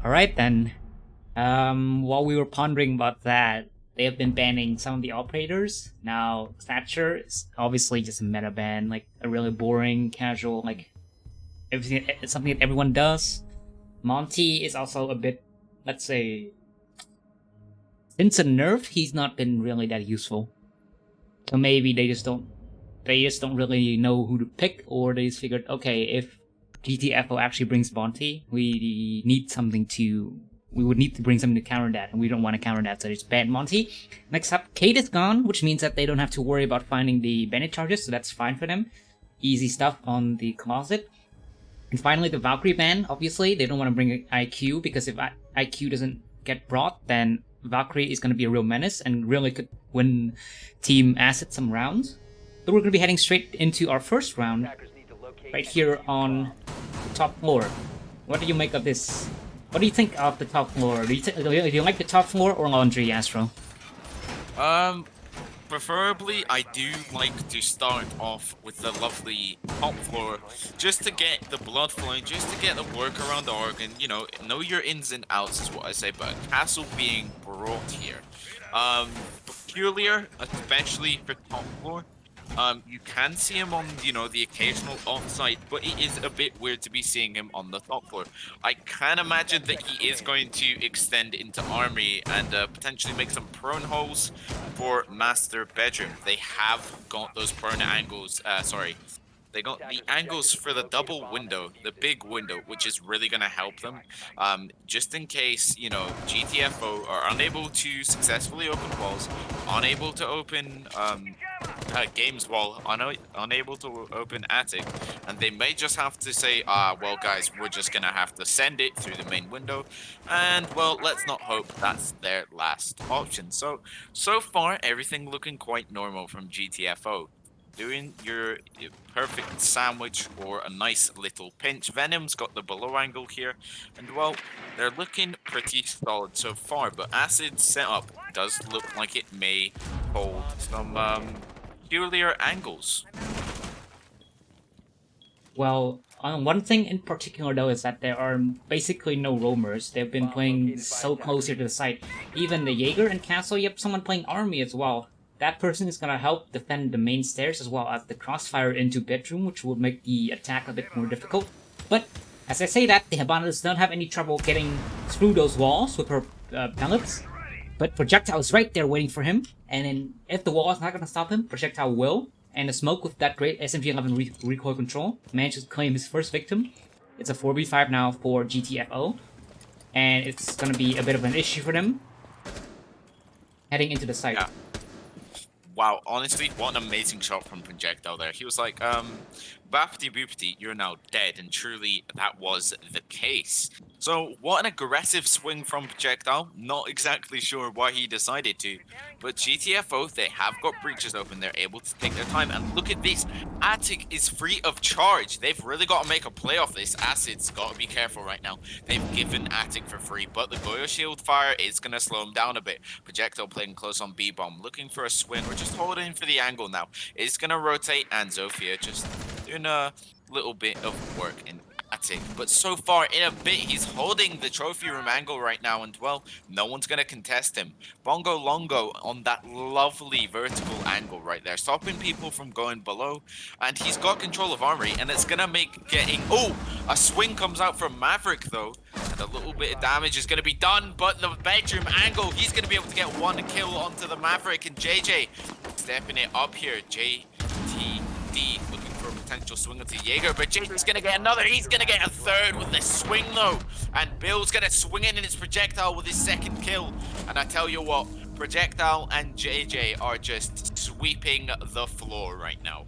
Alright then. While we were pondering about that, they have been banning some of the operators. Now, Thatcher is obviously just a meta ban, like a really boring, casual, like everything. It's something that everyone does. Monty is also a bit, let's say, since a nerf, he's not been really that useful. So maybe they just don't really know who to pick, or they just figured, okay, if GTFO actually brings Monty, we would need to bring something to counter that, and we don't want to counter that, so just ban Monty. Next up, Kate is gone, which means that they don't have to worry about finding the bandit charges, so that's fine for them. Easy stuff on the closet. And finally, the Valkyrie ban. Obviously, they don't want to bring IQ, because if IQ doesn't get brought, then Valkyrie is going to be a real menace and really could win Team Acid some rounds. So we're going to be heading straight into our first round, right here on the top floor. What do you make of this? What do you think of the top floor? Do you like the top floor or laundry, Astro? Preferably, I do like to start off with the lovely top floor, just to get the blood flowing, just to get the work around the organ, know your ins and outs is what I say, but castle being brought here. Peculiar, especially for top floor. You can see him on, the occasional offsite, but it is a bit weird to be seeing him on the top floor. I can imagine that he is going to extend into armory and potentially make some prone holes for master bedroom. They have got those prone angles, they got the angles for the double window, the big window, which is really going to help them. Just in case, GTFO are unable to successfully open walls, unable to open games wall, unable to open attic, and they may just have to say, well guys, we're just going to have to send it through the main window, and well, let's not hope that's their last option. So far, everything looking quite normal from GTFO. Doing your perfect sandwich or a nice little pinch. Venom's got the below angle here, and well, they're looking pretty solid so far, but Acid's setup does look like it may hold some peculiar angles. Well, one thing in particular though is that there are basically no roamers. They've been playing so close here to the site. Even the Jaeger and Castle, you have someone playing army as well. That person is gonna help defend the main stairs as well as the crossfire into bedroom, which will make the attack a bit more difficult. But as I say that, the Habanas don't have any trouble getting through those walls with her pellets. But Projectile is right there waiting for him, and then if the wall is not gonna stop him, Projectile will. And the smoke with that great SMG-11 recoil control manages to claim his first victim. It's a 4v5 now for GTFO, and it's gonna be a bit of an issue for them heading into the site. Yeah. Wow, honestly, what an amazing shot from Projectile there. He was like, Bapty Boopty, you're now dead, and truly that was the case. So, what an aggressive swing from Projectile. Not exactly sure why he decided to, but GTFO, they have got breaches open, they're able to take their time, and look at this, Attic is free of charge. They've really got to make a play off this. Acid's got to be careful right now. They've given Attic for free, but the Goyo Shield fire is going to slow him down a bit. Projectile playing close on B-Bomb, looking for a swing, or just holding for the angle now. It's going to rotate, and Zofia just doing a little bit of work in Attic. But so far, in a bit, he's holding the trophy room angle right now, and well, no one's going to contest him. Bongo Longo on that lovely vertical angle right there, stopping people from going below, and he's got control of armory, and it's going to make getting... Oh, a swing comes out from Maverick, though, and a little bit of damage is going to be done, but the bedroom angle, he's going to be able to get one kill onto the Maverick, and JJ stepping it up here. JTD looking for a potential swing onto Jaeger, but JJ's going to get another. He's going to get a third with this swing, though, and Bill's going to swing in his Projectile with his second kill, and I tell you what, Projectile and JJ are just sweeping the floor right now.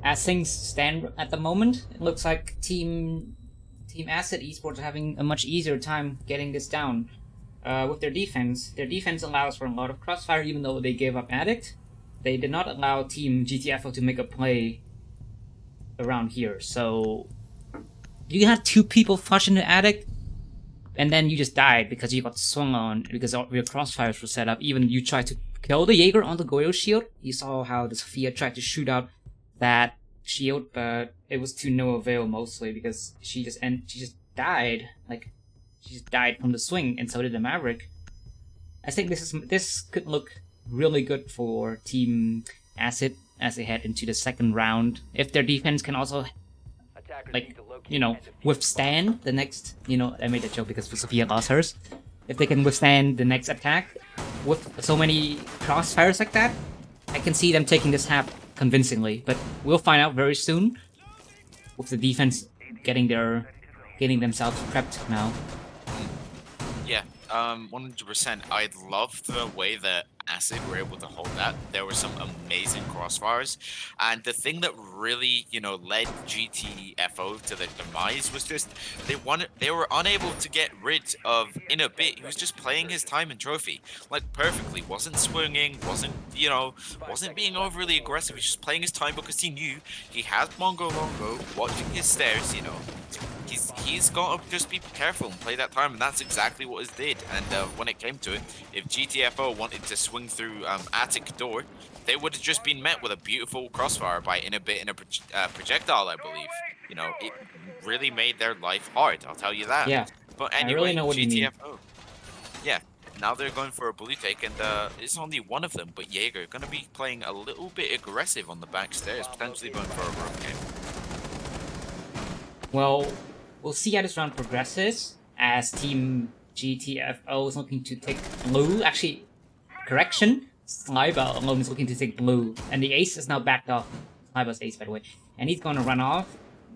As things stand at the moment, it looks like Team Acid Esports are having a much easier time getting this down with their defense. Their defense allows for a lot of crossfire, even though they gave up Addict. They did not allow Team GTFO to make a play around here. So you had two people flush into Addict, and then you just died because you got swung on because all your crossfires were set up. Even you tried to kill the Jaeger on the Goyo shield. You saw how the Sophia tried to shoot out that shield, but it was to no avail mostly because she just died. Like, she just died from the swing, and so did the Maverick. I think this could look really good for Team Acid as they head into the second round. If their defense can also, like, withstand the next, I made that joke because Sophia lost hers. If they can withstand the next attack with so many crossfires like that, I can see them taking this half convincingly. But we'll find out very soon with the defense getting themselves prepped now. Yeah, 100%. I love the way that Acid were able to hold that. There were some amazing crossfires, and the thing that really, led GTFO to their demise was just they were unable to get rid of in a bit. He was just playing his time in trophy like perfectly. Wasn't swinging, wasn't being overly aggressive. He was just playing his time because he knew he had Mongo Longo watching his stairs. He's got to just be careful and play that time, and that's exactly what he did. And when it came to it, if GTFO wanted to swing through Attic door, they would have just been met with a beautiful crossfire by Inabit and a projectile, I believe. It really made their life hard, I'll tell you that. Yeah, But anyway, I really know what GTFO, you mean. yeah, now they're going for a blue take, and it's only one of them, but Jaeger going to be playing a little bit aggressive on the back stairs, potentially going for a rogue game. Well, we'll see how this round progresses as Team GTFO is looking to take blue. Actually, correction, Sliber alone is looking to take blue, and the ace is now backed off. Sliber's ace, by the way, and he's going to run off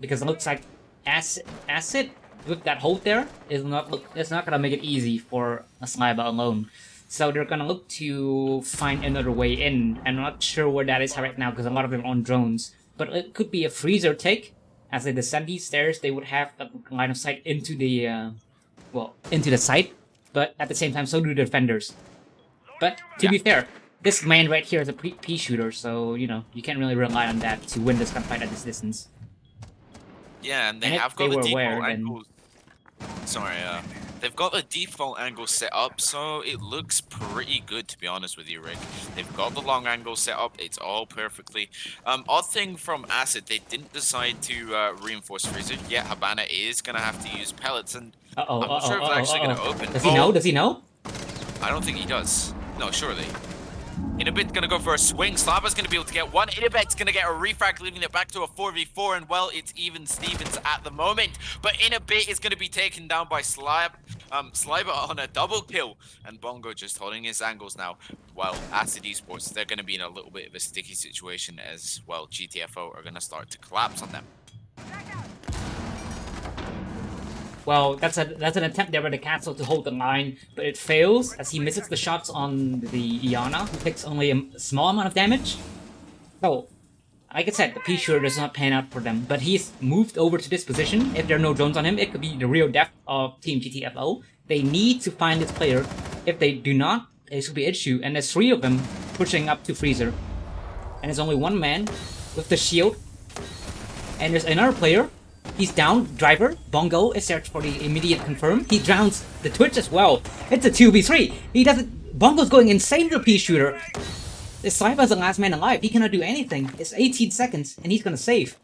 because it looks like Acid with that hold there it's not going to make it easy for a Sliber alone. So they're going to look to find another way in. I'm not sure where that is right now because a lot of them are on drones, but it could be a freezer take. As they descend these stairs, they would have a line of sight into the, into the site, but at the same time, so do the defenders. But to be fair, this man right here is a P shooter, so you can't really rely on that to win this gunfight at this distance. Yeah, and they have got the default angles. Sorry, they've got the default angle set up, so it looks pretty good, to be honest with you, Rick. They've got the long angle set up, it's all perfectly. Odd thing from Acid, they didn't decide to reinforce Freezer. Yeah, Habana is going to have to use pellets, and I'm not sure if it's actually going to open. Does he know? Does he know? I don't think he does. No, surely. Inabit's gonna go for a swing. Slava's gonna be able to get one. Inabit's gonna get a refrag, leaving it back to a 4v4, and well, it's even Stevens at the moment. But Inabit is gonna be taken down by Sliber on a double kill, and Bongo just holding his angles now. While Acid Esports, they're gonna be in a little bit of a sticky situation as well. GTFO are gonna start to collapse on them. Well, that's an attempt there by the Castle to hold the line, but it fails as he misses the shots on the Iana, who takes only a small amount of damage. So, like I said, the P shooter does not pan out for them, but he's moved over to this position. If there are no drones on him, it could be the real death of Team GTFO. They need to find this player. If they do not, it will be an issue, and there's 3 of them pushing up to Freezer. And there's only one man with the shield, and there's another player. He's down. Driver. Bongo is searched for the immediate confirm. He drowns the Twitch as well. It's a 2v3. He doesn't. Bongo's going insane to the P shooter. This Sliber's the last man alive. He cannot do anything. It's 18 seconds, and he's gonna save.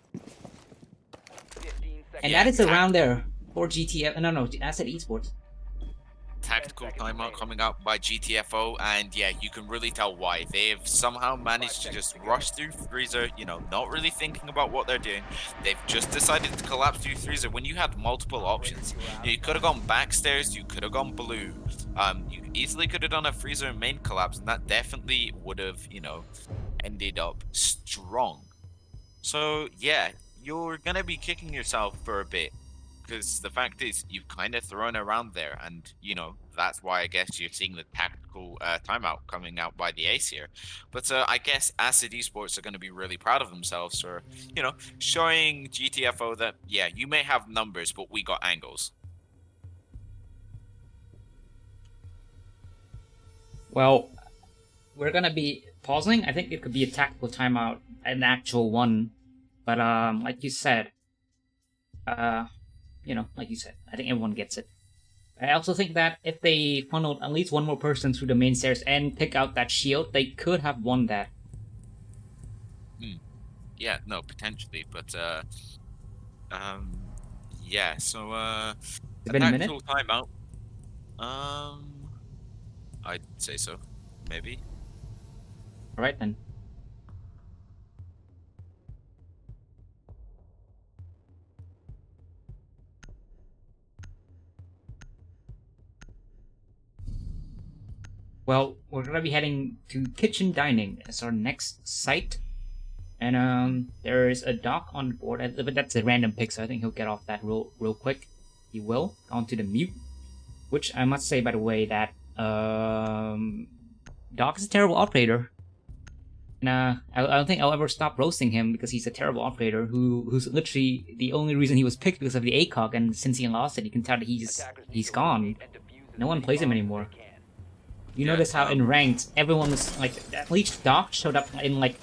And that is a round there for GTF. No, Acid Esports. Tactical timeout coming out by GTFO, and yeah, you can really tell why. They've somehow managed to just rush through Freezer, not really thinking about what they're doing. They've just decided to collapse through Freezer when you had multiple options. You could have gone backstairs, you could have gone blue, you easily could have done a Freezer main collapse, and that definitely would have, ended up strong. So yeah, you're gonna be kicking yourself for a bit. Because the fact is, you've kind of thrown around there, and that's why I guess you're seeing the tactical timeout coming out by the ace here. But I guess Acid Esports are going to be really proud of themselves for showing GTFO that you may have numbers, but we got angles. Well, we're gonna be pausing. I think it could be a tactical timeout, an actual one, but like you said, I think everyone gets it. I also think that if they funneled at least one more person through the main stairs and pick out that shield, they could have won that. Yeah, no, potentially, but Yeah, so It's been a minute. tactical timeout. I'd say so. Maybe. All right then. Well, we're gonna be heading to kitchen dining as our next site, and there's a dock on board. But that's a random pick, so I think he'll get off that real quick. He will onto the mute, which I must say by the way that Doc is a terrible operator. And I don't think I'll ever stop roasting him because he's a terrible operator who's literally the only reason he was picked because of the ACOG, and since he lost it, you can tell that he's gone. No one plays him anymore. You notice how in ranked, everyone was like, at least Doc showed up in like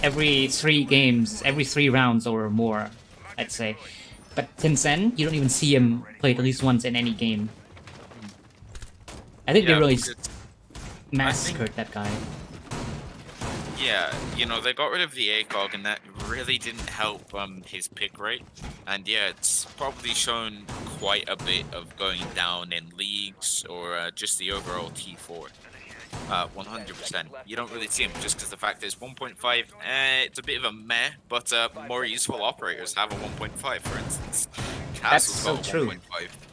every 3 games, every 3 rounds or more, I'd say. But since then, you don't even see him play at least once in any game. I think they really massacred that guy. Yeah, you know, they got rid of the ACOG, and that really didn't help his pick rate. And yeah, it's probably shown quite a bit of going down in leagues or just the overall T4. 100%. You don't really see him just because the fact is 1.5, it's a bit of a meh, but more useful operators have a 1.5, for instance. Castle's so got a true.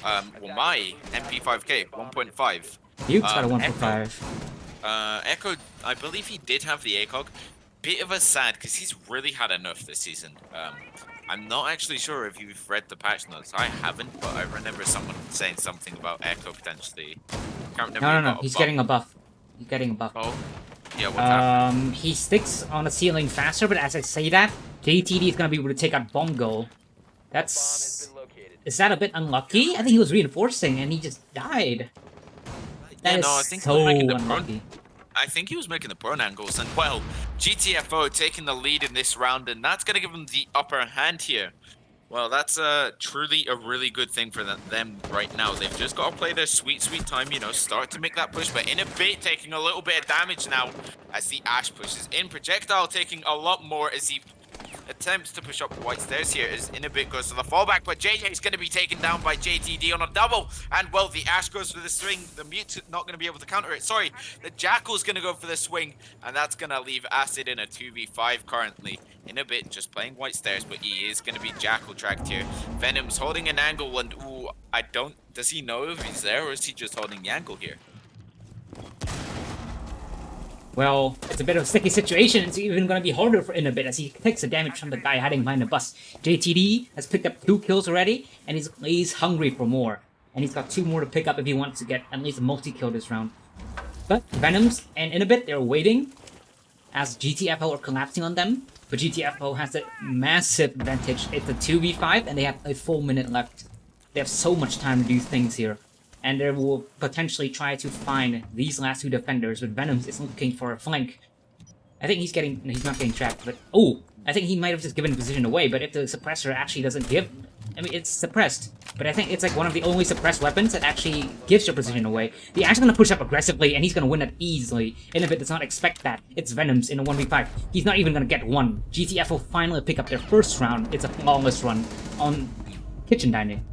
1.5. Well, my MP5K, 1.5. Duke's got a 1.5. Echo, I believe he did have the ACOG. Bit of a sad, because he's really had enough this season. I'm not actually sure if you've read the patch notes. I haven't, but I remember someone saying something about Echo potentially. Can't remember. No. He's getting a buff. He's getting a buff. Oh, yeah. What's happening? He sticks on the ceiling faster, but as I say that, JTD is gonna be able to take out Bongo. Is that a bit unlucky? I think he was reinforcing and he just died. That is I think so he was making the unlucky. I think he was making the prone angles, and well, GTFO taking the lead in this round, and that's gonna give him the upper hand here. Well, that's truly a really good thing for them right now. They've just got to play their sweet time, you know, start to make that push, but in a bit, taking a little bit of damage now as the Ash pushes in. Projectile taking a lot more as he attempts to push up the white stairs here as in a bit goes to the fallback, but JJ is going to be taken down by JTD on a double, and well, the Ash goes for the swing, the Mute's not going to be able to counter it, sorry, the Jackal's going to go for the swing, and that's going to leave Acid in a 2v5 currently. In a bit, just playing white stairs, but he is going to be Jackal tracked here. Venom's holding an angle, and ooh, does he know if he's there, or is he just holding the angle here? Well, it's a bit of a sticky situation. It's even going to be harder for in a bit as he takes the damage from the guy hiding behind the bus. JTD has picked up 2 kills already, and he's hungry for more. And he's got 2 more to pick up if he wants to get at least a multi-kill this round. But Venoms and in a bit, they're waiting as GTFO are collapsing on them. But GTFO has a massive advantage. It's a 2v5, and they have a full minute left. They have so much time to do things here. And they will potentially try to find these last 2 defenders, but Venoms is looking for a flank. I think he's not getting trapped, but oh, I think he might have just given the position away, but if the suppressor actually doesn't give, I mean, it's suppressed, but I think it's like one of the only suppressed weapons that actually gives your position away. The Ash is going to push up aggressively, and he's going to win that easily. Innovate does not expect that. It's Venoms in a 1v5. He's not even going to get one. GTF will finally pick up their first round. It's a flawless run on kitchen dining.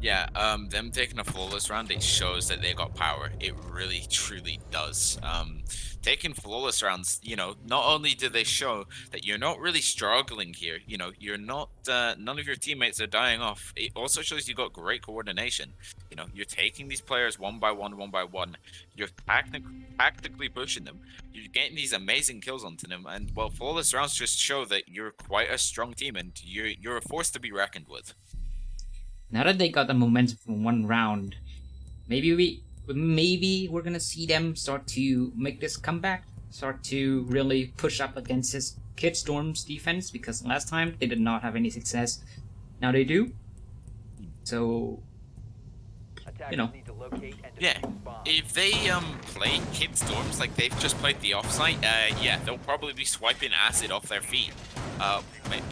Yeah, them taking a flawless round, it shows that they got power. It really, truly does. Taking flawless rounds, you know, not only do they show that you're not really struggling here, you know, you're not, none of your teammates are dying off. It also shows you got great coordination. You know, you're taking these players one by one. You're tactically pushing them. You're getting these amazing kills onto them. And, well, flawless rounds just show that you're quite a strong team and you're a force to be reckoned with. Now that they got the momentum from 1 round, maybe we're gonna see them start to make this comeback, start to really push up against this Kid Storm's defense, because last time they did not have any success. Now they do. So, you know. Yeah, if they play Kid Storms like they've just played the offsite, yeah, they'll probably be swiping Acid off their feet,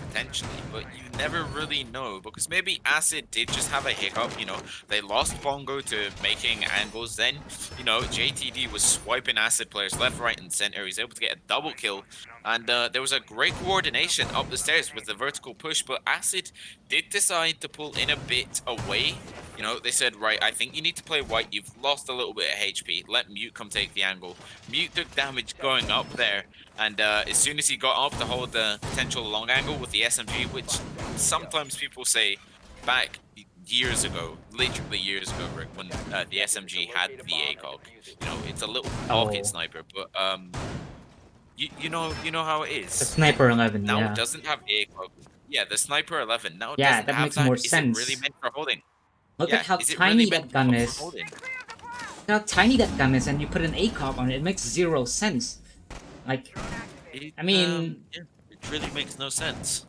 potentially, but you never really know, because maybe Acid did just have a hiccup, you know, they lost Bongo to making angles, then, you know, JTD was swiping Acid players left, right, and center, he's able to get a double kill, And there was a great coordination up the stairs with the vertical push, but Acid did decide to pull in a bit away. You know, they said, right, I think you need to play white. You've lost a little bit of HP. Let Mute come take the angle. Mute took damage going up there. And as soon as he got up to hold the potential long angle with the SMG, which sometimes people say back years ago, literally years ago, Rick, when the SMG had the ACOG. You know, it's a little pocket sniper, but you know how it is. The Sniper 11, now yeah. it doesn't have ACOG. Yeah, the Sniper 11. Now it Yeah, doesn't that have makes that. more Is sense. it really meant for holding? Look Yeah, at how is it tiny really that meant gun for is. holding? Look how tiny that gun is, and you put an ACOG on it. It makes zero sense. Like, I mean, yeah, it really makes no sense.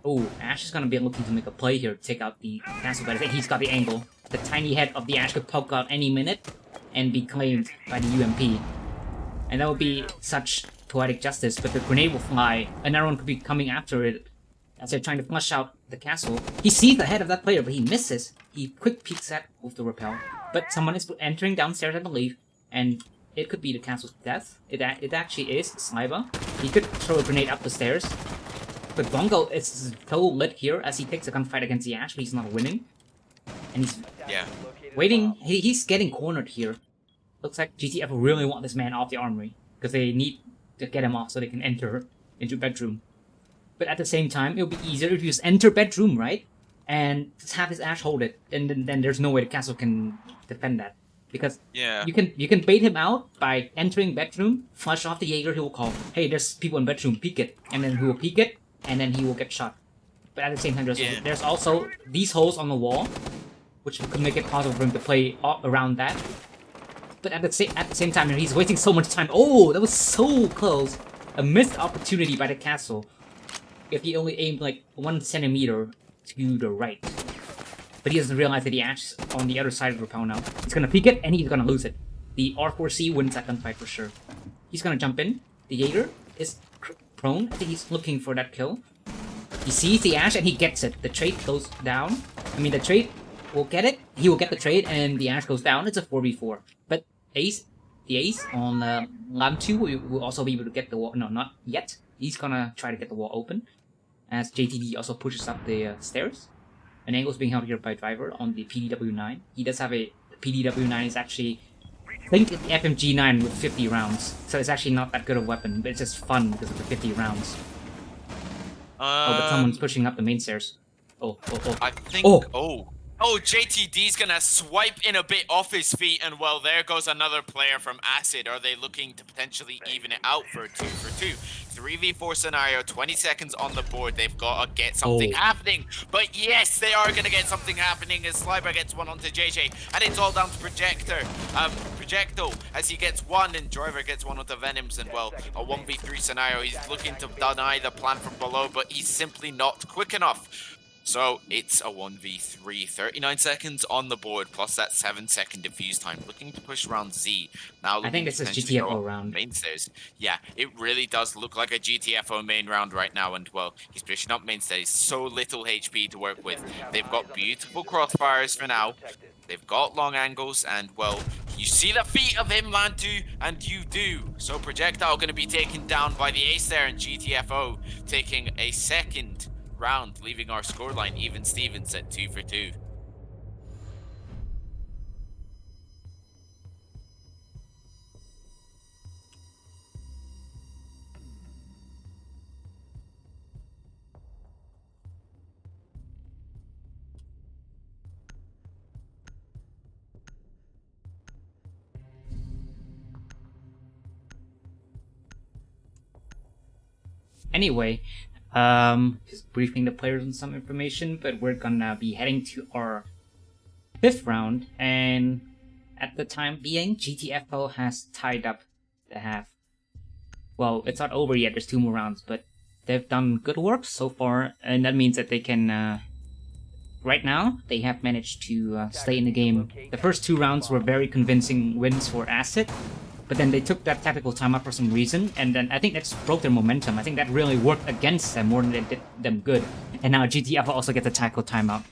oh, Ash is gonna be looking to make a play here to take out the castle, but I think he's got the angle. The tiny head of the Ash could poke out any minute and be claimed by the UMP. And that would be such poetic justice, but the grenade will fly, and everyone could be coming after it as they're trying to flush out the castle. He sees the head of that player, but he misses. He quick peeks at with the rappel. But someone is entering downstairs, I believe, and it could be the castle's death. It actually is Sniper. He could throw a grenade up the stairs. But Bongo is so lit here as he takes a gunfight against the Ash, but he's not winning. And he's waiting. He's getting cornered here. Looks like GTFO really want this man off the armory, because they need to get him off so they can enter into bedroom. But at the same time, it would be easier if you just enter bedroom, right? And just have his Ash hold it, and then there's no way the castle can defend that. Because you can bait him out by entering bedroom, flush off the Jaeger, he will call, hey, there's people in bedroom, peek it. And then he will peek it, and then he will get shot. But at the same time, there's also these holes on the wall, which could make it possible for him to play around that. But at the same time, he's wasting so much time. Oh, that was so close. A missed opportunity by the castle. If he only aimed like 1 centimeter to the right. But he doesn't realize that the Ash is on the other side of the rappel now. He's gonna peek it, and he's gonna lose it. The R4C wins that gunfight for sure. He's gonna jump in. The Jaeger is prone. I think he's looking for that kill. He sees the Ash, and he gets it. The trade goes down. I mean, the trade will get it. He will get the trade, and the Ash goes down. It's a 4v4. But the Ace on Lam 2 will also be able to get the wall. No, not yet. He's gonna try to get the wall open. As JTD also pushes up the stairs. An angle is being held here by Driver on the PDW9. He does have a PDW9 is actually, I think it's FMG9 with 50 rounds. So it's actually not that good of a weapon, but it's just fun because of the 50 rounds. Oh, but someone's pushing up the main stairs. I think. Oh, JTD's gonna swipe in a bit off his feet, and well, there goes another player from Acid. Are they looking to potentially even it out for a 2-for-2? 3v4 scenario, 20 seconds on the board. They've got to get something happening. But yes, they are going to get something happening as Sliber gets one onto JJ. And it's all down to Projecto as he gets one, and Driver gets one onto Venoms. And well, a 1v3 scenario. He's looking to deny the plan from below, but he's simply not quick enough. So it's a 1v3, 39 seconds on the board, plus that 7-second defuse time. Looking to push round Z. Now I think this is GTFO round. Mainstays. Yeah, it really does look like a GTFO main round right now, and well, he's pushing up mainstays. So little HP to work with. They've got beautiful crossfires for now. They've got long angles, and well, you see the feet of him, Lantu, and you do. So Projectile going to be taken down by the Ace there, and GTFO taking a second round, leaving our scoreline even Stevens at 2-for-2. Anyway, just briefing the players on some information, but we're gonna be heading to our 5th round, and at the time being, GTFO has tied up the half. Well, it's not over yet, there's 2 more rounds, but they've done good work so far, and that means that they can, right now, they have managed to stay in the game. The first 2 rounds were very convincing wins for Acid, but then they took that tactical timeout for some reason, and then I think that's broke their momentum. I think that really worked against them more than it did them good. And now GTFO also gets a tactical timeout.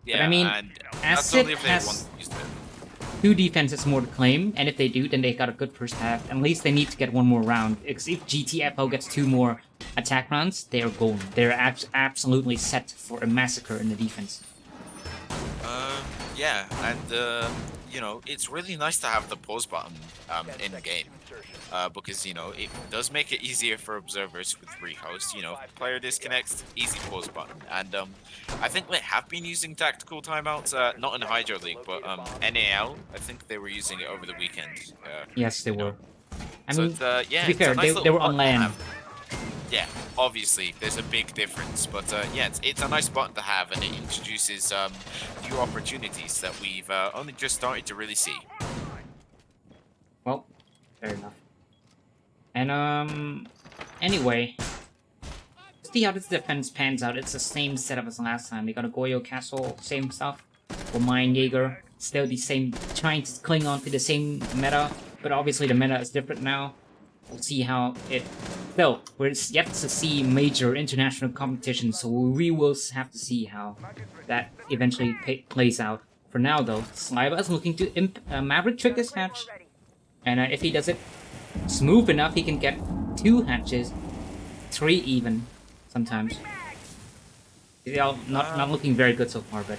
Yeah, but I mean, and Acid only if has... 2 defense is more to claim, and if they do, then they got a good first half. At least they need to get one more round. Because if GTFO gets 2 more attack rounds, they are golden. They're absolutely set for a massacre in the defense. Yeah, and you know, it's really nice to have the pause button in game, because you know it does make it easier for observers with rehost. You know, player disconnects, easy pause button, and I think they have been using tactical timeouts, not in Hydro League, but NAL. I think they were using it over the weekend. Yes, they were. I So mean, it's, yeah, to be fair, nice they were on button to land. have. Yeah, obviously, there's a big difference, but yeah, it's a nice button to have, and it introduces new opportunities that we've only just started to really see. Well, fair enough. And anyway, see how this defense pans out. It's the same setup as last time. They got a Goyo Castle, same stuff. For Mine Jaeger, still the same, trying to cling on to the same meta, but obviously the meta is different now. We'll see how it... Still, we're yet to see major international competition, so we will have to see how that eventually plays out. For now, though, Sliva is looking to Maverick trick his hatch, and if he does it smooth enough, he can get 2 hatches, 3 even, sometimes. They're all not looking very good so far, but...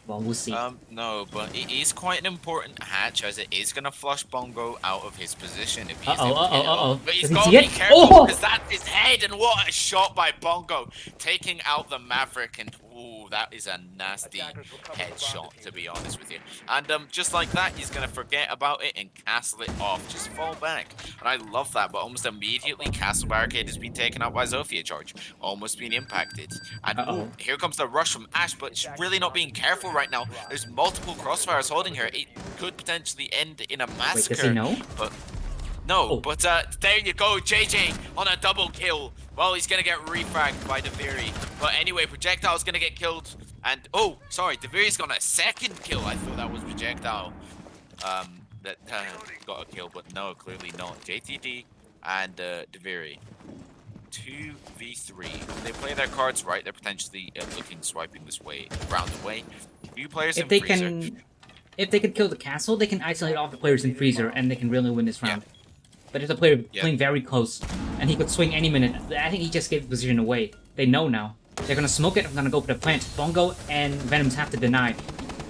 Well, we'll see. No, but it is quite an important hatch, as it is going to flush Bongo out of his position if he's But he's got to be careful, because that's his head, and what a shot by Bongo, taking out the Maverick, and ooh, that is a nasty headshot, to be honest with you. And just like that, he's going to forget about it and castle it off, just fall back. And I love that, but almost immediately, Castle Barricade has been taken out by Zofia Charge, almost been impacted. And ooh, here comes the rush from Ash, but she's really not being careful right now. There's multiple crossfires holding her. It could potentially end in a massacre. Wait, does he know? But no, but there you go, JJ on a double kill. Well, he's gonna get refragged by Deviri. But anyway, Projectile's gonna get killed. And oh, sorry, Deviri's got a second kill. I thought that was Projectile that got a kill, but no, clearly not. JTD and Deviri. 2v3. When they play their cards right, they're potentially looking swiping this way round away. Few players if in they freezer. can, if they can kill the castle, they can isolate all the players in freezer, and they can really win this round. But if the player playing very close, and he could swing any minute, I think he just gave the position away. They know now. They're gonna smoke it. I'm gonna go for the plant. Bongo and Venoms have to deny.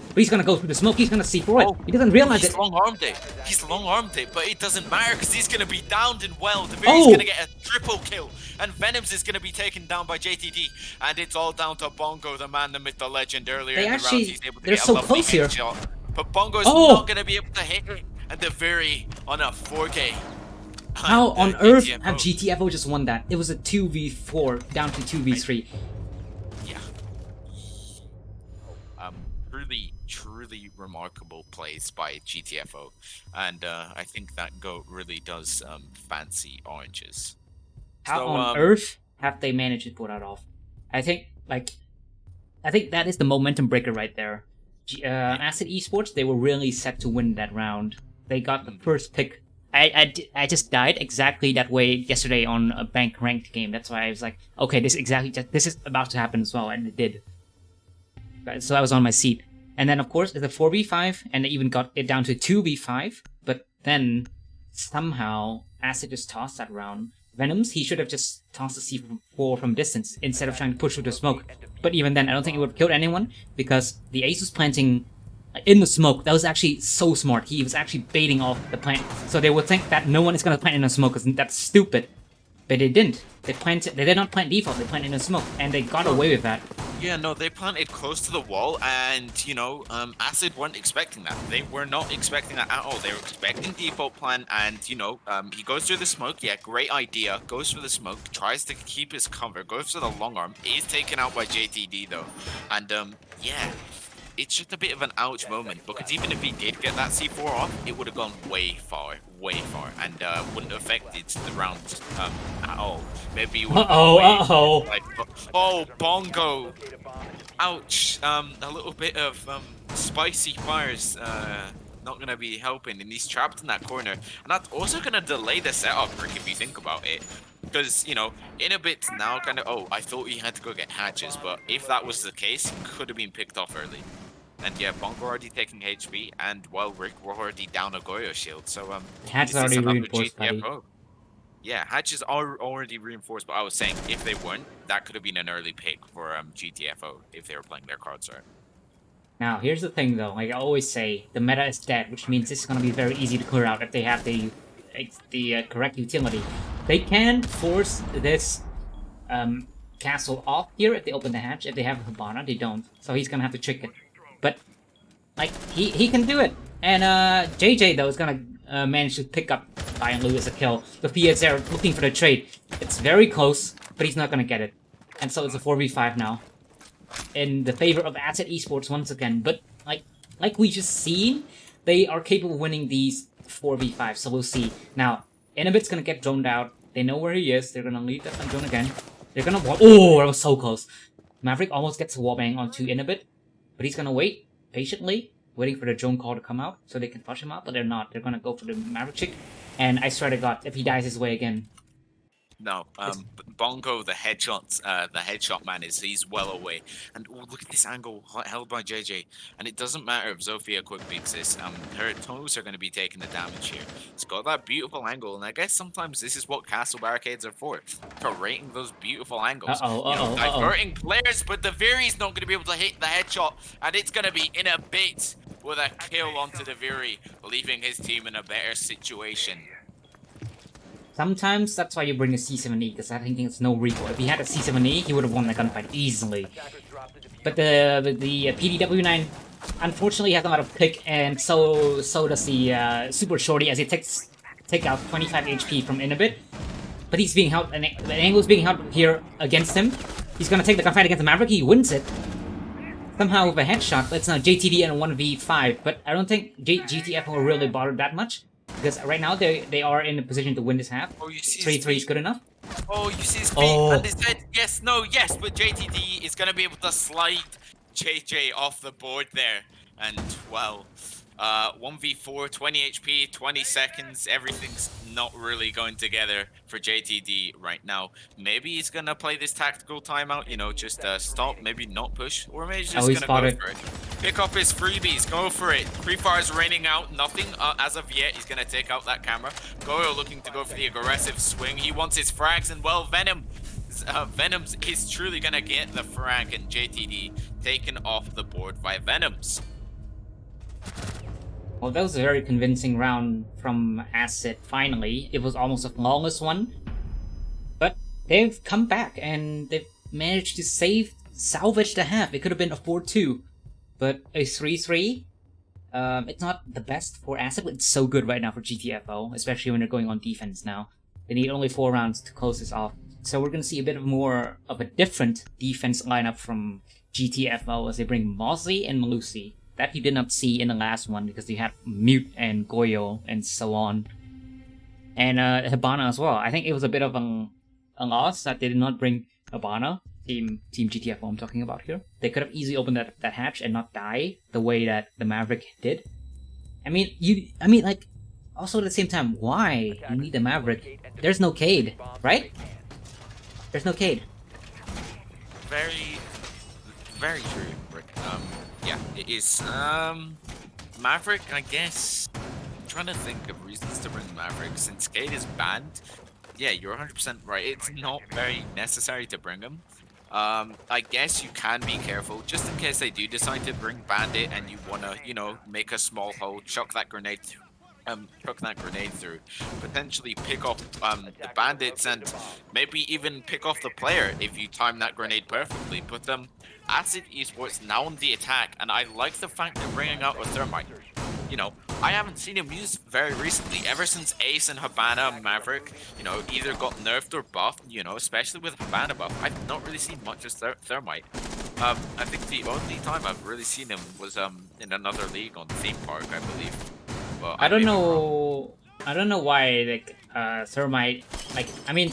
But he's gonna go through the smoke. He's gonna C4 it. He doesn't realize he's it. long-armed it. He's long-armed it, but it doesn't matter because he's gonna be downed and well. Deviri's gonna get a triple kill, and Venoms is gonna be taken down by JTD. And it's all down to Bongo, the man, the myth, the legend. Earlier in the round, he's able to get a lovely headshot. But Bongo's not gonna be able to hit it. And Deviri on a 4K. How on earth have GTFO just won that? It was a 2v4 down to 2v3. Yeah. Truly remarkable plays by GTFO, and I think that GOAT really does fancy oranges. How on earth have they managed to pull that off? I think that is the momentum breaker right there. Acid Esports, they were really set to win that round. They got the first pick. I just died exactly that way yesterday on a bank ranked game. That's why I was like, okay, this is about to happen as well, and it did. So I was on my seat. And then, of course, it's a 4v5, and they even got it down to 2v5. But then, somehow, Acid just tossed that round. Venoms, he should have just tossed the C4 from distance, instead of trying to push through the smoke. But even then, I don't think it would have killed anyone, because the Ace was planting in the smoke. That was actually so smart. He was actually baiting off the plant. So they would think that no one is going to plant in the smoke, because that's stupid. But they didn't. They did not plant default, they planted in the smoke, and they got away with that. Yeah, no, they planted close to the wall, and, you know, Acid weren't expecting that. They were not expecting that at all. They were expecting default plan, and, you know, he goes through the smoke. Yeah, great idea. Goes for the smoke, tries to keep his cover, goes for the long arm. Is taken out by JTD, though. And, yeah, it's just a bit of an ouch moment, because even if he did get that C4 off, it would have gone way far, and wouldn't have affected the round at all. Maybe it would have like, oh, Bongo! Ouch! A little bit of spicy fires not going to be helping, and he's trapped in that corner. And that's also going to delay the setup, Rick, if you think about it. Because, you know, in a bit now, kind of, oh, I thought he had to go get hatches, but if that was the case, he could have been picked off early. And yeah, Bongo already taking HP, and well, Rick, we're already down a Goyo shield. So Hatch is is this already another reinforced, buddy. GTFO? Yeah, Hatch is already reinforced, but I was saying if they weren't, that could have been an early pick for GTFO if they were playing their cards right. Now, here's the thing though, like I always say, the meta is dead, which means this is gonna be very easy to clear out if they have the correct utility. They can force this castle off here if they open the hatch. If they have Hibana, they don't. So he's gonna have to trick it. But, like, he can do it. And JJ though is gonna manage to pick up Brian Lewis a kill. The Thea is there looking for the trade. It's very close, but he's not gonna get it. And so it's a 4v5 now. In the favor of Asset Esports once again. But like we just seen, they are capable of winning these 4v5, so we'll see. Now, Inhibit's gonna get droned out. They know where he is. They're gonna leave that drone again. They're gonna wall. Oh, that was so close. Maverick almost gets a wallbang onto Inhibit, but he's gonna wait patiently, waiting for the drone call to come out so they can flush him out, but they're not. They're gonna go for the Maverick chick. And I swear to God, if he dies his way again. No, Bongo, the headshot man he's well away. And oh, look at this angle held by JJ. And it doesn't matter if Zofia quick peeks this. Her toes are going to be taking the damage here. It's got that beautiful angle, and I guess sometimes this is what castle barricades are for rating those beautiful angles. Diverting players, but the Viri's not going to be able to hit the headshot, and it's going to be in a bit with a kill onto the Viri, leaving his team in a better situation. Sometimes that's why you bring a C7E, because I think it's no recoil. If he had a C7E, he would have won the gunfight easily. But the PDW9 unfortunately has a lot of pick, and so does the Super Shorty as he take out 25 HP from Inhibit. But he's being held, and the angle is being held here against him. He's gonna take the gunfight against the Maverick. He wins it somehow with a headshot. That's not JTD and a 1v5, but I don't think GTFO will really bother that much. Because right now they are in a position to win this half. Oh, you see 3-3 is good enough. Oh, you see his feet and his head. Yes, no, yes, but JTD is gonna be able to slide JJ off the board there. And well, 1v4, 20 HP, 20 seconds. Everything's not really going together for JTD right now. Maybe he's gonna play this tactical timeout. You know, just stop, maybe not push, or maybe he's just gonna go for it. Pick up his freebies, go for it. Free Fire's raining out, nothing as of yet. He's gonna take out that camera. Goyo looking to go for the aggressive swing. He wants his frags, and well, Venoms is truly gonna get the frag, and JTD taken off the board by Venoms. Well, that was a very convincing round from Asset, finally. It was almost a flawless one. But they've come back, and they've managed to salvage the half. It could have been a 4-2. But a 3-3, it's not the best for Asset, but it's so good right now for GTFO, especially when they're going on defense now. They need only 4 rounds to close this off. So we're going to see a bit more of a different defense lineup from GTFO as they bring Mosley and Malusi. That you did not see in the last one because they had Mute and Goyo and so on. And Hibana as well. I think it was a bit of a loss that they did not bring Hibana. Team GTFO I'm talking about here. They could have easily opened that hatch and not die the way that the Maverick did. I mean, like, also at the same time, why you need the Maverick? There's no Cade, right? There's no Cade. Very, very true, Rick. Yeah, it is. Maverick, I guess. I'm trying to think of reasons to bring Maverick since Cade is banned. Yeah, you're 100% right. It's not very necessary to bring him. I guess you can be careful just in case they do decide to bring Bandit and you wanna, you know, make a small hole, chuck that grenade through, potentially pick off the bandits and maybe even pick off the player if you time that grenade perfectly. But Asset Esports now on the attack, and I like the fact they're bringing out a Thermite. You know, I haven't seen him used very recently, ever since Ace and Hibana Maverick, you know, either got nerfed or buffed, you know, especially with Hibana buff. I've not really seen much of Thermite. I think the only time I've really seen him was in another league on Theme Park, I believe. But I don't know why, like, Thermite, like, I mean,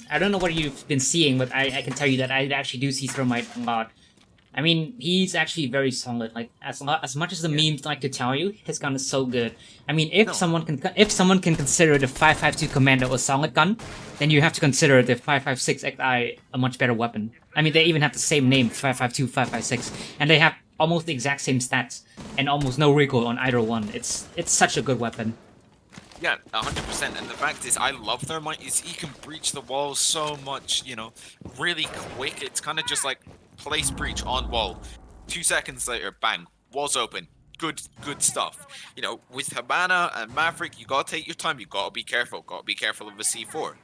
I don't know what you've been seeing, but I can tell you that I actually do see Thermite a lot. I mean, he's actually very solid. Like, as much as the memes like to tell you, his gun is so good. I mean, if someone can consider the 5.52 Commando a solid gun, then you have to consider the 5.56 XI a much better weapon. I mean, they even have the same name, 5.52, 5.56, and they have almost the exact same stats and almost no recoil on either one. It's such a good weapon. Yeah, 100%. And the fact is, I love Thermite. Is he can breach the walls so much, you know, really quick. It's kind of just like place breach on wall. 2 seconds later, bang, walls open. Good stuff. You know, with Habana and Maverick, you gotta take your time. You gotta be careful. Gotta be careful of a C4.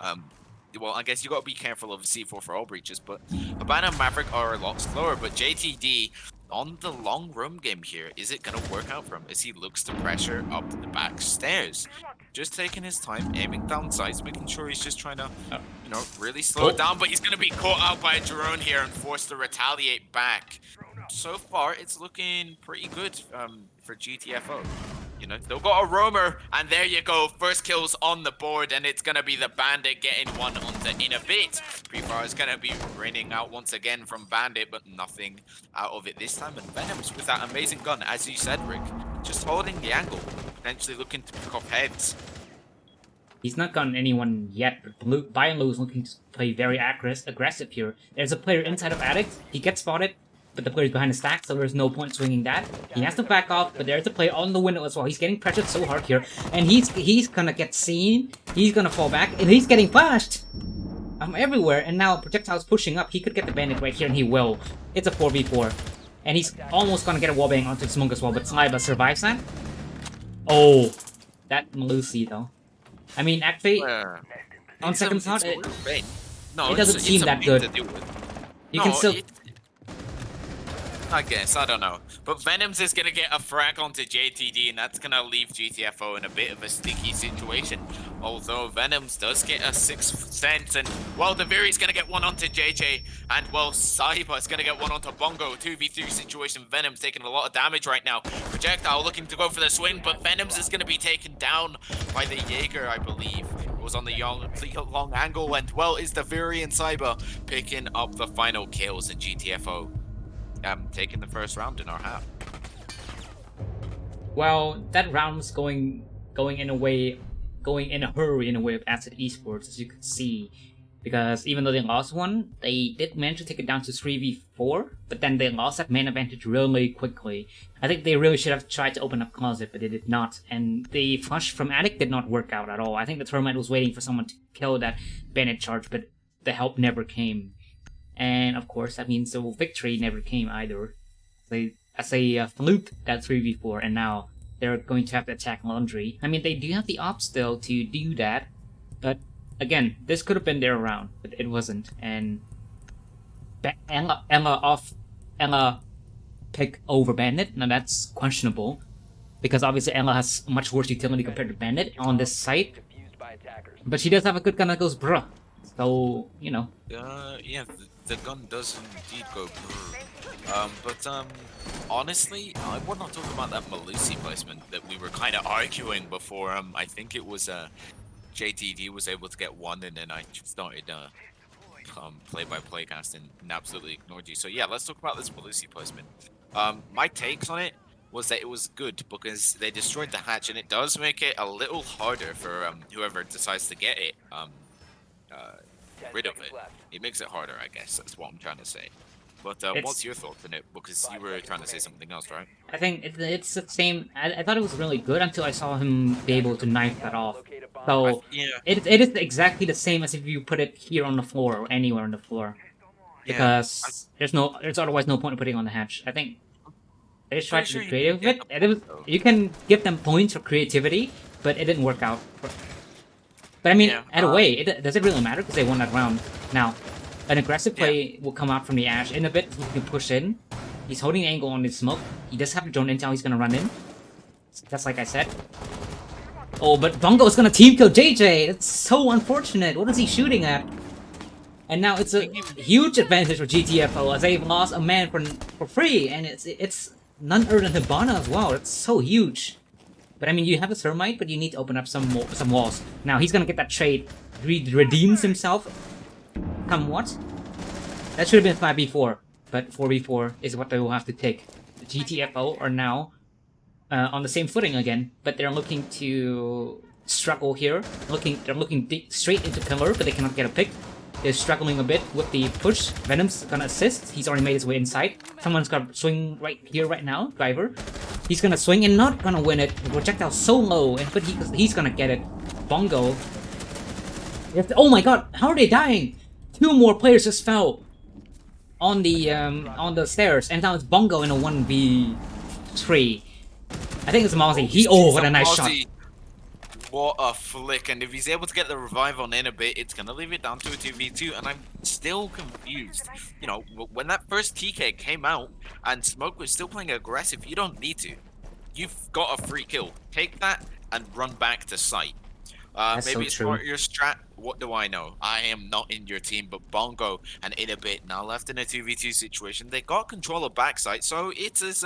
Well, I guess you gotta be careful of a C4 for all breaches. But Habana and Maverick are a lot slower. But JTD on the long roam game here, is it gonna work out for him as he looks to pressure up the back stairs? Just taking his time, aiming down sights, making sure he's just trying to, you know, really slow it down. But he's gonna be caught out by a drone here and forced to retaliate back. So far, it's looking pretty good for GTFO. You know, they've got a roamer, and there you go. First kills on the board, and it's gonna be the Bandit getting one onto in a bit. Pre-fire is gonna be raining out once again from Bandit, but nothing out of it this time. And Venom's with that amazing gun, as you said, Rick, just holding the angle, potentially looking to pick off heads. He's not gotten anyone yet, but Blue, by and large, looking to play very aggressive here. There's a player inside of Addict. He gets spotted, but the player's behind the stack, so there's no point swinging that. He has to back off, but there's a player on the window as well. He's getting pressured so hard here, and he's gonna get seen. He's gonna fall back, and he's getting flashed. Everywhere, and now Projectile's pushing up. He could get the Bandit right here, and he will. It's a 4v4. And he's almost gonna get a wallbang onto the smoke as well, but Sniper survives that. Oh, that Malusi though. I mean, actually, on second thought, it doesn't seem that good. You can still... I guess, I don't know. But Venoms is going to get a frag onto JTD, and that's going to leave GTFO in a bit of a sticky situation. Although Venoms does get a 6th sense, and, well, the Viri's going to get one onto JJ, and, well, Cyber is going to get one onto Bongo. 2v3 situation, Venoms taking a lot of damage right now. Projectile looking to go for the swing, but Venoms is going to be taken down by the Jaeger, I believe. It was on the long angle, and, well, is the Viri and Cyber picking up the final kills in GTFO. Taking the first round in our half. Well, that round was going in a hurry in a way of Acid Esports, as you could see, because even though they lost one, they did manage to take it down to 3v4, but then they lost that main advantage really quickly. I think they really should have tried to open up Closet, but they did not, and the flush from Attic did not work out at all. I think the Thermite was waiting for someone to kill that Bandit charge, but the help never came. And of course, that means the victory never came either. As they fluked that 3v4, and now they're going to have to attack Laundry. I mean, they do have the op still to do that, but again, this could have been their round, but it wasn't. And Ella pick over Bandit. Now that's questionable, because obviously Ella has much worse utility compared to Bandit on this site. But she does have a good gun that goes bruh. So, you know. Yeah, the gun does indeed go brr. But honestly, I would not talk about that Malusi placement that we were kind of arguing before. I think it was JTD was able to get one, and then I started play-by-play casting and absolutely ignored you. So yeah, let's talk about this Malusi placement. My takes on it was that it was good because they destroyed the hatch, and it does make it a little harder for whoever decides to get it rid of it. It makes it harder, I guess. That's what I'm trying to say. But what's your thoughts on it? Because you were trying to say something else, right? I think it's the same. I thought it was really good until I saw him be able to knife that off. So it is exactly the same as if you put it here on the floor or anywhere on the floor. Because there's otherwise no point in putting it on the hatch. I think they just tried to be creative with it. You can give them points for creativity, but it didn't work out. But I mean, either way, does it really matter? Because they won that round. Now, an aggressive play will come out from the Ash. In a bit, he can push in. He's holding the angle on his smoke. He does have to drone intel. He's going to run in. That's like I said. Oh, but Bongo is going to team kill JJ. It's so unfortunate. What is he shooting at? And now it's a huge advantage for GTFO as they've lost a man for free. And it's none other than Hibana as well. It's so huge. But I mean, you have a Thermite, but you need to open up some walls. Now he's gonna get that trade. Redeems himself. Come what? That should have been 5v4, but 4v4 is what they will have to take. The GTFO are now on the same footing again, but they're looking to struggle here. They're looking straight into pillar, but they cannot get a pick. is struggling a bit with the push. Venom's gonna assist. He's already made his way inside. Someone's gonna swing right here, right now. Driver. He's gonna swing and not gonna win it. The projectile's so low, but he's gonna get it. Bongo. Oh my god, how are they dying? 2 more players just fell on the stairs, and now it's Bongo in a 1v3. I think it's Mozzie. What a nice shot. What a flick, and if he's able to get the revive on in a bit, it's gonna leave it down to a 2v2, and I'm still confused. You know, when that first TK came out, and Smoke was still playing aggressive, you don't need to. You've got a free kill. Take that and run back to site. Maybe it's part of your strat. What do I know? I am not in your team, but Bongo and in a bit now left in a 2v2 situation. They got control of backside, so it is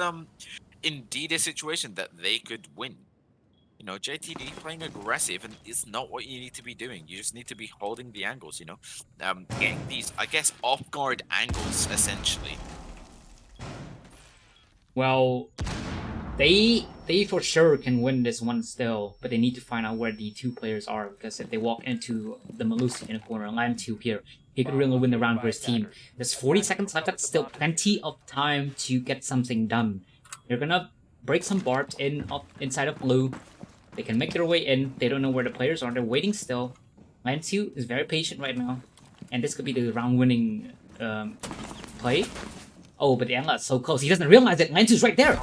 indeed a situation that they could win. You know, JTD playing aggressive, and it's not what you need to be doing. You just need to be holding the angles, you know? Getting these, I guess, off-guard angles, essentially. Well, they for sure can win this one still, but they need to find out where the 2 players are, because if they walk into the Malusi in a corner and land 2 here, he could really win the round for his team. There's 40 seconds left. That's still plenty of time to get something done. They're gonna break some barbs inside of blue. They can make their way in. They don't know where the players are. They're waiting still. Lantu is very patient right now. And this could be the round-winning play. Oh, but the Angla is so close. He doesn't realize that Lantu's right there.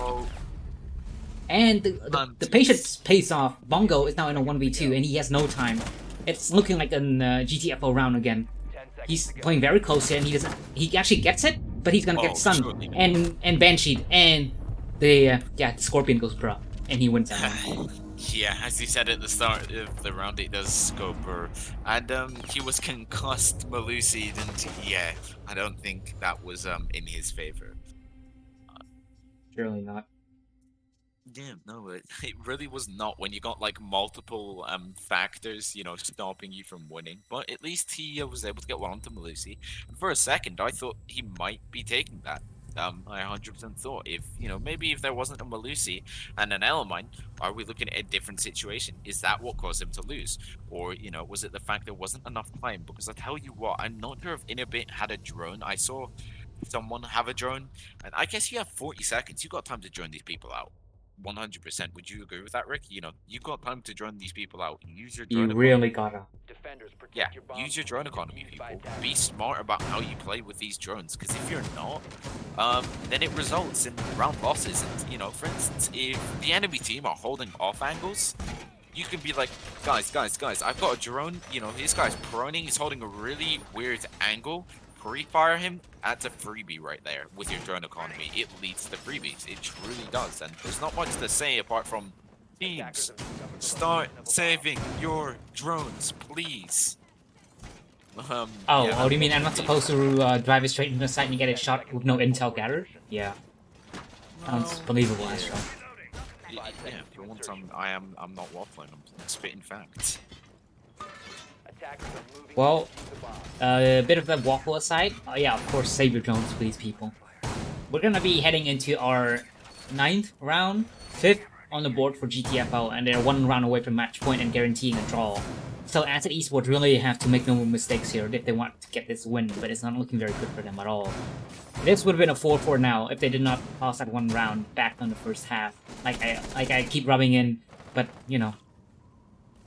And the patience pays off. Bongo is now in a 1v2, and he has no time. It's looking like an GTFO round again. He's playing very close here, and he actually gets it, but he's gonna get stunned. And Banshee, and the Scorpion goes bruh, and he wins that one. Yeah, as you said at the start of the round, it does go per. And he was concussed, Malusied, and yeah, I don't think that was in his favor. Surely not. Yeah, no, it really was not when you got like multiple factors, you know, stopping you from winning. But at least he was able to get one onto Malusi. And for a second, I thought he might be taking that. I 100% thought maybe if there wasn't a Malusi and an Elamine, are we looking at a different situation? Is that what caused him to lose? Or, was it the fact there wasn't enough time? Because I tell you what, I'm not sure if Inabit had a drone. I saw someone have a drone, and I guess you have 40 seconds. You got time to drone these people out. 100%. Would you agree with that, Rick? You got time to drone these people out. Use your drone. You really gotta. Yeah, use your drone economy, people. Be smart about how you play with these drones, because if you're not, then it results in round losses. And, for instance, if the enemy team are holding off angles, you can be like, guys, I've got a drone. This guy's proning. He's holding a really weird angle. Pre-fire him. That's a freebie right there with your drone economy. It leads to freebies. It truly does. And there's not much to say apart from teams, start saving your drones, please. Oh, do you mean I'm not supposed to drive it straight into the site and get it shot with no intel gathered? Yeah. Sounds believable, Astro. Yeah, for once I'm not waffling. I'm spitting facts. Well, a bit of the waffle aside. Oh yeah, of course, save your drones, please, people. We're gonna be heading into our 9th round, 5th on the board for GTFO, and they're 1 round away from match point and guaranteeing a draw. So Asset Esports really have to make no mistakes here if they want to get this win, but it's not looking very good for them at all. This would have been a 4-4 now if they did not toss that 1 round back on the first half. Like I keep rubbing in, but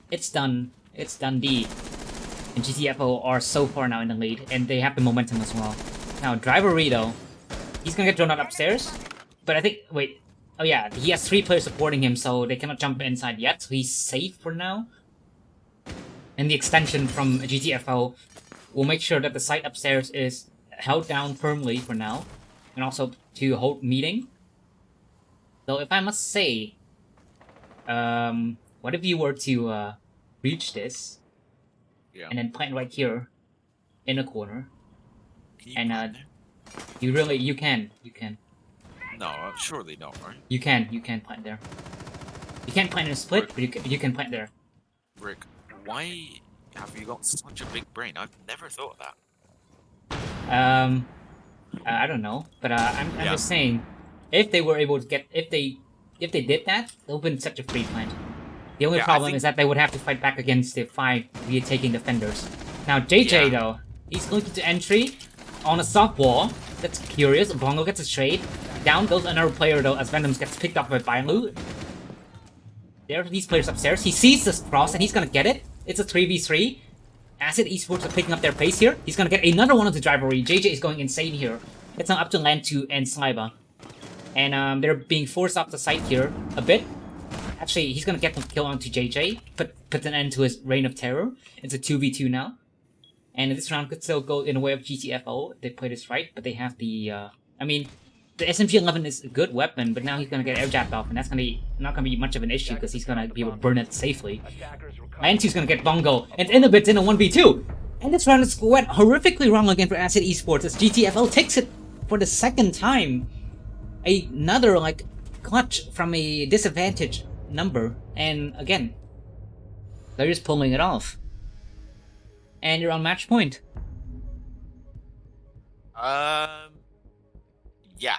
it's done. It's done D. And GTFO are so far now in the lead, and they have the momentum as well. Now, Driver Rito, he's gonna get thrown out upstairs, but I think, wait, oh yeah, he has 3 players supporting him, so they cannot jump inside yet, so he's safe for now. And the extension from GTFO will make sure that the site upstairs is held down firmly for now, and also to hold meeting. So if I must say, what if you were to reach this, and then plant right here in a corner, and you can. No, surely not, right? You can plant there. You can't plant in a split, but you can plant there. Rick, why have you got such a big brain? I've never thought of that. I don't know, but I'm just saying, if they were able to get, if they did that, it would have been such a free plant. The only problem is that they would have to fight back against the 5 via taking defenders. Now JJ though, He's looking to entry on a soft wall. That's curious. Bongo gets a trade. Down goes another player though as Venom gets picked up by Bailu. There are these players upstairs. He sees this cross and he's gonna get it. It's a 3v3. Acid Esports are picking up their pace here. He's gonna get another one of the drivery. JJ is going insane here. It's now up to Lan2 and Sliba. And they're being forced off the site here a bit. Actually, he's gonna get the kill onto JJ. Put an end to his reign of terror. It's a 2v2 now. And this round could still go in the way of GTFO if they play this right, but they have the, I mean, the SMG-11 is a good weapon, but now he's gonna get air jabbed off, and that's gonna be not gonna be much of an issue because he's gonna be able to burn it safely. Lan2's gonna get Bongo, and Inhibit's in a 1v2! And this round is went horrifically wrong again for Acid Esports as GTFO takes it for the second time. Another, like, clutch from a disadvantage number, and again, they're just pulling it off. And you're on match point. Yeah.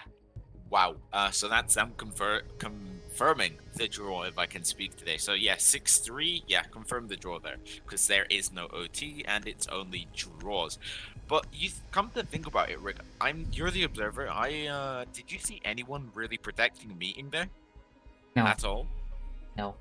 Wow. So that's them confirming the draw, if I can speak today. So yeah, 6-3. Yeah, confirm the draw there because there is no OT and it's only draws. But you come to think about it, Rick. You're the observer. Did you see anyone really protecting meeting there? No. At all? No.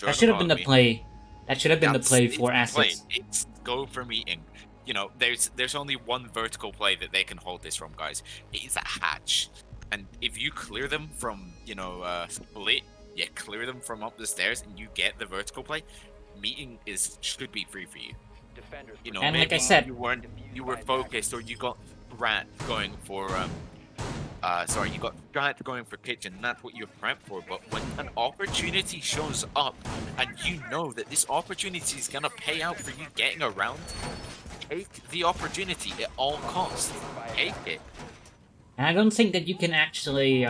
That should have been the play. That should have been the play for Assets. It's go for meeting. You know, there's only one vertical play that they can hold this from, guys. It is a hatch. And if you clear them from, you know, split, you clear them from up the stairs and you get the vertical play, meeting should be free for you. You know, and maybe like I said, you were focused or you got Grant going for you got Grant going for kitchen, and that's what you're prepped for. But when an opportunity shows up and you know that this opportunity is gonna pay out for you getting around, take the opportunity at all costs. Take it. And I don't think that you can actually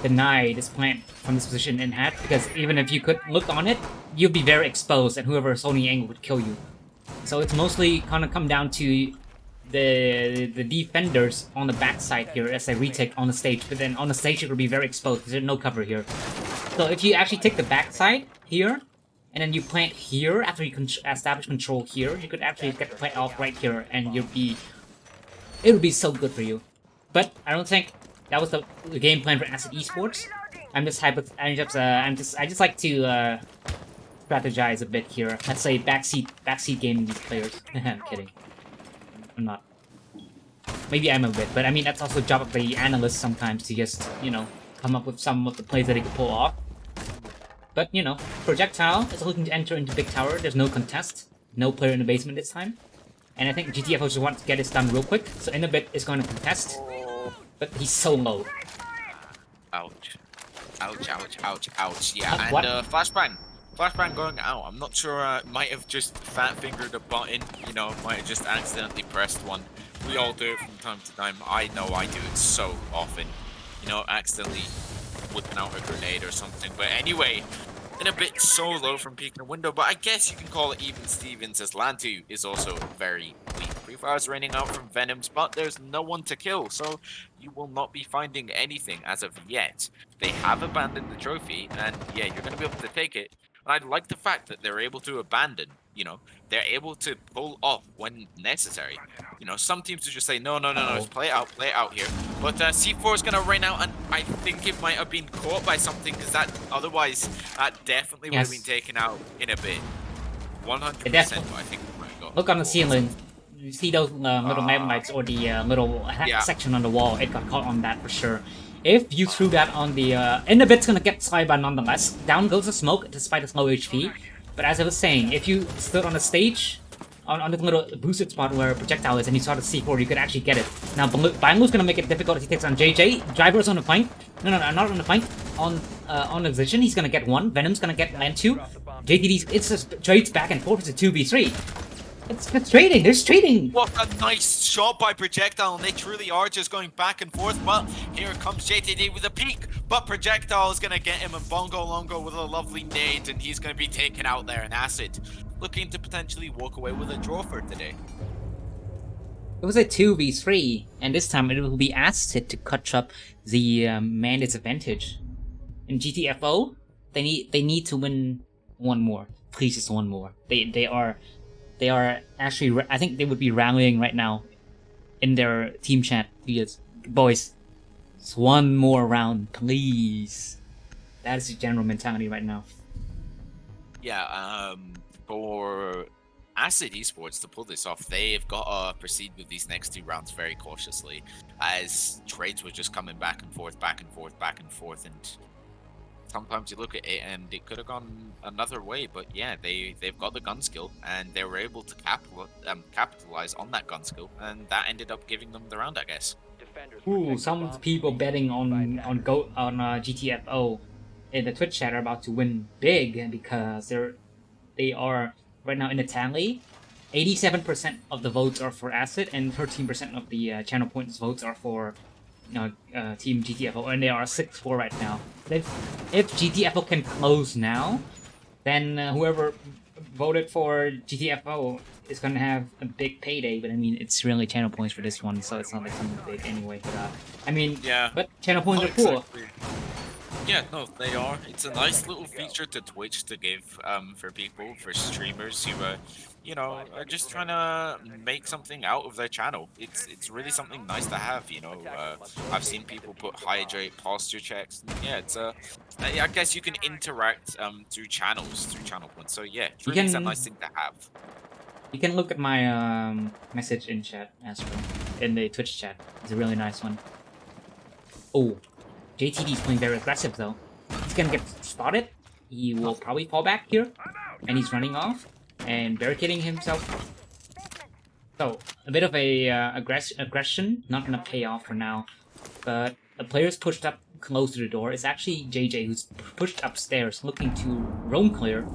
deny this plant from this position in hat, because even if you could look on it, you'd be very exposed and whoever is holding the angle would kill you. So it's mostly gonna come down to the defenders on the backside here as they retake on the stage, but then on the stage it will be very exposed because there's no cover here. So if you actually take the backside here, and then you plant here after you establish control here, you could actually get the plant off right here, and it would be so good for you. But I don't think that was the game plan for Acid Esports. I just like to strategize a bit here. Let's say backseat gaming these players. I'm kidding. I'm not. Maybe I'm a bit, but I mean that's also the job of the analyst sometimes to just, you know, come up with some of the plays that he can pull off. But, you know, Projectile is looking to enter into Big Tower. There's no contest. No player in the basement this time. And I think GTFO just wants to get this done real quick. So Inhibit is going to contest. But he's so low. Ouch. Ouch, ouch, ouch, ouch. Yeah, What? and Flashbang. Flashbang going out. I'm not sure, might have just fat-fingered a button. You know, might have just accidentally pressed one. We all do it from time to time. I know I do it so often. You know, accidentally whipping out a grenade or something. But anyway, in a bit so low from peeking a window, but I guess you can call it even Stevens, as Lantu is also very weak. Free Fire's raining out from Venoms, but there's no one to kill, so you will not be finding anything as of yet. They have abandoned the trophy, and yeah, you're going to be able to take it. And I like the fact that they're able to abandon, you know, they're able to pull off when necessary. You know, some teams will just say, no, just play it out here. But C4 is going to rain out, and I think it might have been caught by something, because that otherwise that definitely would have been taken out in a bit. 100%, but I think it might have got Look on the ceiling. You see those little magmites or the little section on the wall. It got caught on that for sure. If you threw that on the Inhibit's gonna get Sliba nonetheless. Down goes the smoke despite its low HP. But as I was saying, if you stood on the stage, on the little boosted spot where Projectile is, and you saw the C4, you could actually get it. Now Banglu's gonna make it difficult as he takes on JJ. Driver's on the flank. No, not on the flank. On the position, he's gonna get one. Venom's gonna get land two. JTD's it's just trades back and forth. It's a 2v3. It's trading. There's trading. What a nice shot by Projectile, and they truly are just going back and forth. Well, here comes JTD with a peek, but Projectile is going to get him, and Bongo Longo with a lovely nade, and he's going to be taken out there in Acid, looking to potentially walk away with a draw for today. It was a 2v3, and this time it will be Acid to catch up the man disadvantage. In GTFO, they need to win one more. Please, just one more. They are they are actually. I think they would be rallying right now in their team chat. Because, boys, it's one more round, please. That is the general mentality right now. Yeah, for Acid Esports to pull this off, they've got to proceed with these next 2 rounds very cautiously, as trades were just coming back and forth, back and forth, back and forth, and sometimes you look at it and it could have gone another way. But yeah, they've got the gun skill, and they were able to capitalize on that gun skill, and that ended up giving them the round, I guess. Ooh, some people betting on GTFO in the Twitch chat are about to win big because they are right now in the tally. 87% of the votes are for Acid, and 13% of the channel points votes are for Team GTFO, and they are 6-4 right now. If GTFO can close now, then whoever voted for GTFO is gonna have a big payday. But I mean, it's really channel points for this one, so it's not like something big anyway. But I mean, yeah, but channel points are cool. Exactly. Yeah, no, they are. It's a nice little feature to Twitch to give for people, for streamers who are just trying to make something out of their channel. It's really something nice to have. I've seen people put hydrate posture checks. Yeah, it's I guess you can interact through channels, through channel points. So yeah, it's really a nice thing to have. You can look at my message in chat, Astro, in the Twitch chat. It's a really nice one. Oh. JTD is playing very aggressive though. He's gonna get spotted. He will probably fall back here. And he's running off and barricading himself. So, a bit of a aggression. Not gonna pay off for now. But the player's pushed up close to the door. It's actually JJ who's pushed upstairs looking to roam clear.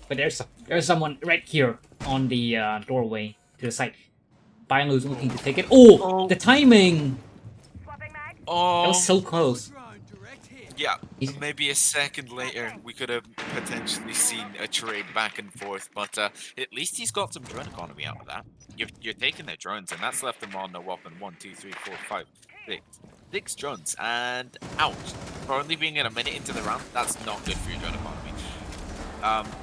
But there's someone right here on the doorway to the site. Bilo's looking to take it. Oh! The timing! Oh, that was so close. Yeah, maybe a second later we could have potentially seen a trade back and forth, but at least he's got some drone economy out of that. You're taking their drones, and that's left them on the weapon 1, 2, 3, 4, 5, 6 drones, and ouch. For only being in a minute into the round, that's not good for your drone economy.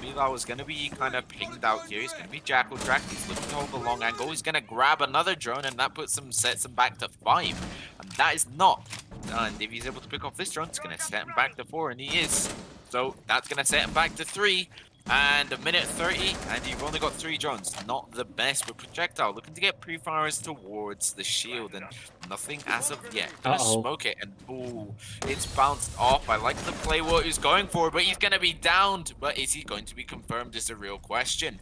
Mila is going to be kind of pinged out here. He's going to be Jackal Track. He's looking to hold the long angle. He's going to grab another drone, and that sets him back to 5. And that is not. And if he's able to pick off this drone, it's going to set him back to 4, and he is. So that's going to set him back to 3. And a minute 30, and you've only got 3 drones. Not the best, but Projectile looking to get pre-fires towards the shield, and nothing as of yet. Gonna smoke it, and ooh, it's bounced off. I like the play what he's going for, but he's gonna be downed. But is he going to be confirmed is a real question.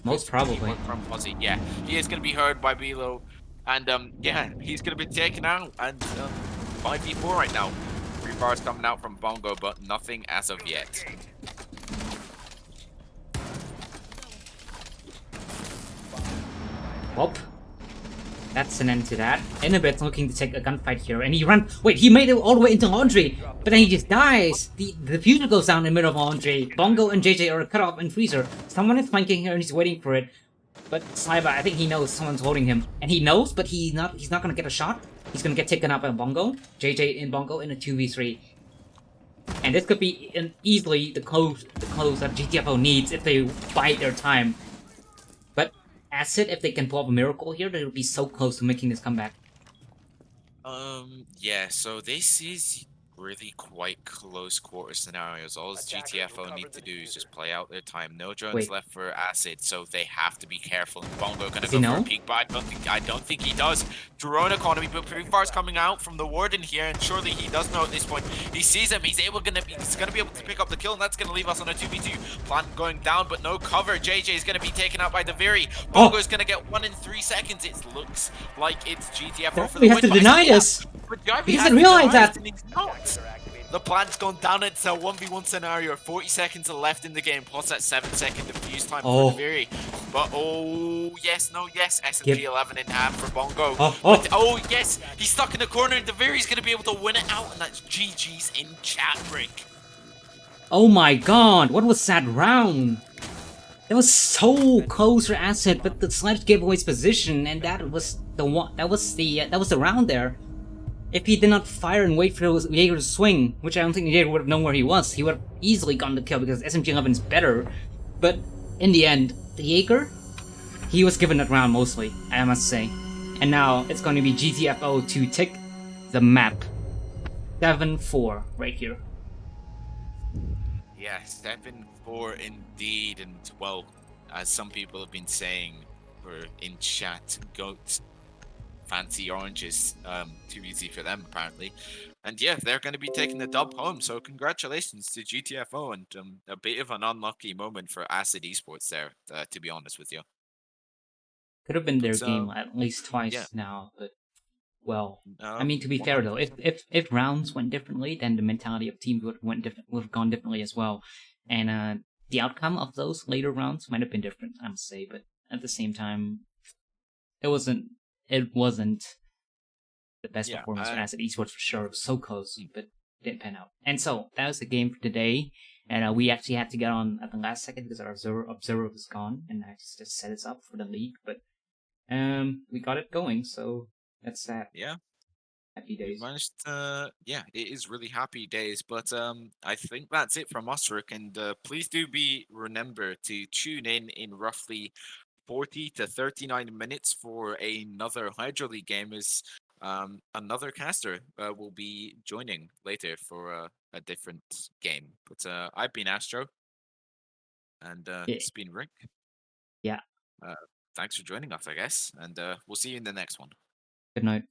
Most probably from Ozzy. Yeah, he is gonna be heard by Bilo, and yeah, he's gonna be taken out, and 5v4 right now. Pre-fires coming out from Bongo, but nothing as of yet. Well, that's an end to that. Inabit's looking to take a gunfight here, and he ran. Wait, he made it all the way into laundry, but then he just dies. The fuser goes down in the middle of laundry. Bongo and JJ are cut off in freezer. Someone is flanking here, and he's waiting for it. But Sniper, I think he knows someone's holding him, and he knows, but he's not gonna get a shot. He's gonna get taken out by Bongo. JJ and Bongo in a 2v3, and this could be easily the close that GTFO needs if they bide their time. Acid, if they can pull off a miracle here, they would be so close to making this comeback. Yeah, so this is really quite close quarter scenarios. All GTFO need to do is just play out their time. No drones left for Acid, so they have to be careful. And Bongo gonna go for a peek, but I don't think he does. Drone economy, but pre-fire's coming out from the warden here, and surely he does know at this point. He sees him. He's gonna be able to pick up the kill, and that's gonna leave us on a 2v2. Plant going down, but no cover. JJ is gonna be taken out by the Viri. Bongo is gonna get 1 in 3 seconds. It looks like it's GTFO for the win. We have to deny this. He doesn't realize that. The plant's gone down. It's a 1v1 scenario. 40 seconds left in the game, plus that 7-second defuse time for the Viri. But yes, SMG 11 in hand for Bongo. But, yes, he's stuck in the corner, and the Viri's gonna be able to win it out, and that's GG's in chat break. Oh my god, what was that round? That was so close for Acid, but the Sledge gave away his position, and that was the one. That was the round there. If he did not fire and wait for Jaeger to swing, which I don't think Jaeger would have known where he was, he would have easily gotten the kill because SMG-11 is better. But in the end, the Jaeger, he was given that round mostly, I must say. And now it's going to be GTFO to take the map. 7-4 right here. Yeah, 7-4 indeed. And well, as some people have been saying for in chat, goat fancy oranges, too easy for them apparently. And yeah, they're going to be taking the dub home. So congratulations to GTFO, and a bit of an unlucky moment for Acid Esports there, to be honest with you. Could have been their But game at least yeah, twice now, but well, I um, mean, to be fair though, 100%. if rounds went differently, then the mentality of teams would have gone differently as well, and the outcome of those later rounds might have been different. I must say, but at the same time, it wasn't it wasn't the best Yeah, performance for Acid Esports for sure. It was so close, mm, but didn't pan out. And so that was the game for today. And we actually had to get on at the last second because our observer was gone, and I just set us up for the league. But we got it going, so that's that. yeah. Happy We days. managed to, yeah, it is really happy days. But I think that's it from us, Rick. And please do be remember to tune in roughly 40 to 39 minutes for another Hydro League game, as another caster will be joining later for a different game. But I've been Astro, and Yeah. it's been Rick. Yeah. Uh, thanks for joining us, I guess, and we'll see you in the next one. Good night.